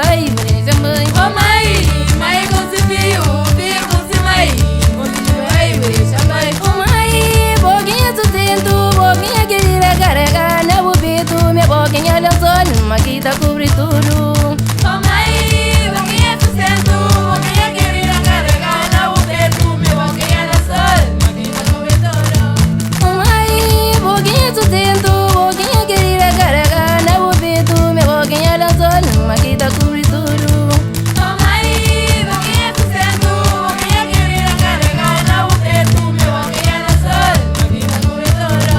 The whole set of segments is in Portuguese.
vai igreja mãe. Ô mãe conseguiu, filho com mãe, vai igreja mãe. Ô mãe, boquinha sustento, boquinha querida carrega, né bubito, minha boquinha lençol, maquita cobre tudo. Ô mãe, boquinha sustento, boquinha querida carrega, né bubito, minha boquinha lençol, maquita cobre tudo. Ô mãe, boquinha sustento, boquinha querida carrega, né bubito, minha boquinha lençol, maquita cobre tudo. Ô mãe, boquinha sustento, boquinha querida carrega, né bubito, minha boquinha lençol, maquita cobre tudo.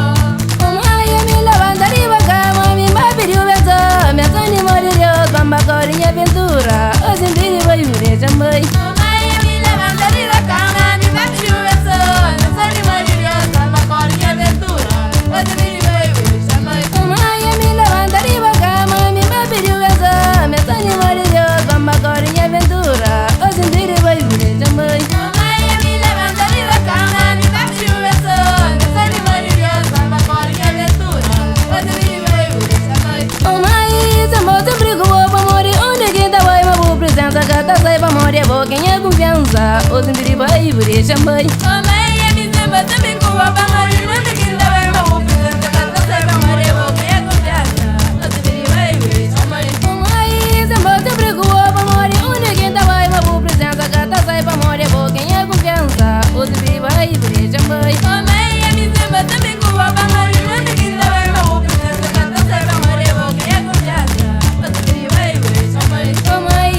Ô mãe, me levanta de cama, me babe o beso, me anima de Deus, bamba corinha aventura, hoje em dia vai igreja mãe. Ô mãe, me levanta de cama, me bate o beso, me anima de Deus, bamba corinha aventura, hoje em dia vai igreja mãe. Ô mãe, me levanta de cama, me babe o beso, me anima de Deus, bamba corinha aventura, hoje em dia vai igreja mãe. Ô mãe, me levanta de cama, me bate o beso, me anima de Deus, bamba corinha aventura, hoje em dia vai igreja mãe. Ô mãe, se moça brigou pra morrer, onde que tá vai, mas vou presença, gata sai pra morrer, boquinha confiança, hoje em dia vai igreja mãe. Ô mãe, me samba também com a pamorinha, onde que tá vai, mas vou presença, gata sai pra morrer, boquinha confiança, hoje em dia vai igreja mãe. Ô mãe, se moça brigou pra morrer, onde que tá vai, mas vou presença, gata sai pra morrer, boquinha confiança, hoje em dia vai igreja mãe. Ô mãe, me samba também com a pamorinha, onde que tá vai, mas vou presença, gata sai pra morrer, boquinha confiança, hoje em dia vai igreja mãe. Ô mãe,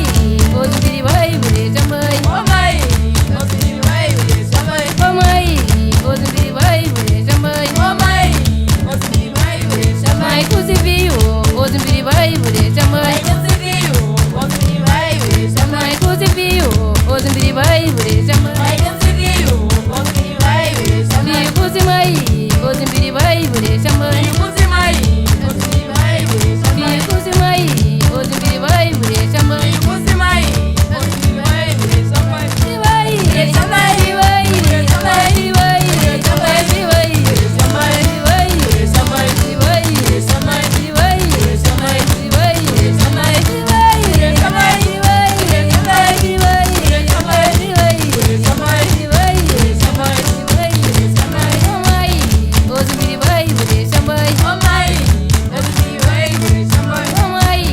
hoje em dia vai igreja mãe. Ô mãe, hoje em dia vai igreja mãe. Ô mãe, hoje em dia vai igreja mãe. Ô mãe, hoje em dia vai igreja mãe. Mãe conseguiu, hoje em dia vai igreja mãe. Mãe conseguiu, hoje em dia vai igreja mãe. Mãe conseguiu, hoje em dia vai igreja mãe. Mãe conseguiu, hoje em dia vai igreja mãe. Filho com mãe, hoje em dia vai igreja mãe. Filho com mãe, hoje em dia vai igreja mãe. Filho com mãe, hoje em dia vai igreja mãe. Filho com mãe, hoje em dia vai igreja mãe. Se vai igreja mãe, se vai igreja mãe, se vai igreja mãe, se vai igreja mãe, se vai igreja mãe, se vai igreja mãe, se vai igreja mãe, se vai igreja mãe, se vai igreja mãe, se vai igreja mãe, se vai igreja mãe, se vai igreja mãe, se vai igreja mãe, se vai igreja mãe. Ô mãe, hoje em dia vai igreja mãe. Ô mãe, hoje em dia vai igreja mãe. Ô mãe,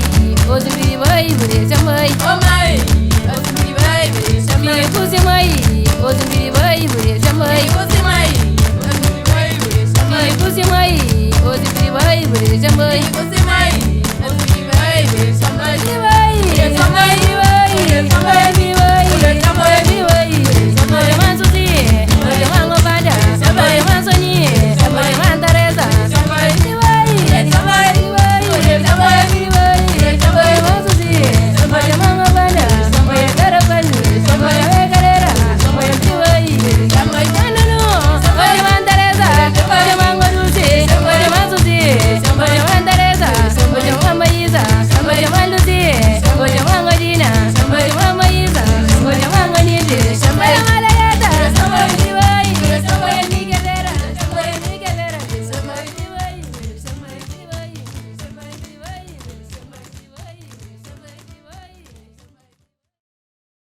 hoje em dia vai igreja mãe. Ô mãe, hoje em dia vai igreja mãe. Filho com mãe, hoje em dia vai igreja mãe. Filho com mãe, hoje em dia vai igreja mãe. Filho com mãe, hoje em dia vai igreja mãe. Filho com mãe,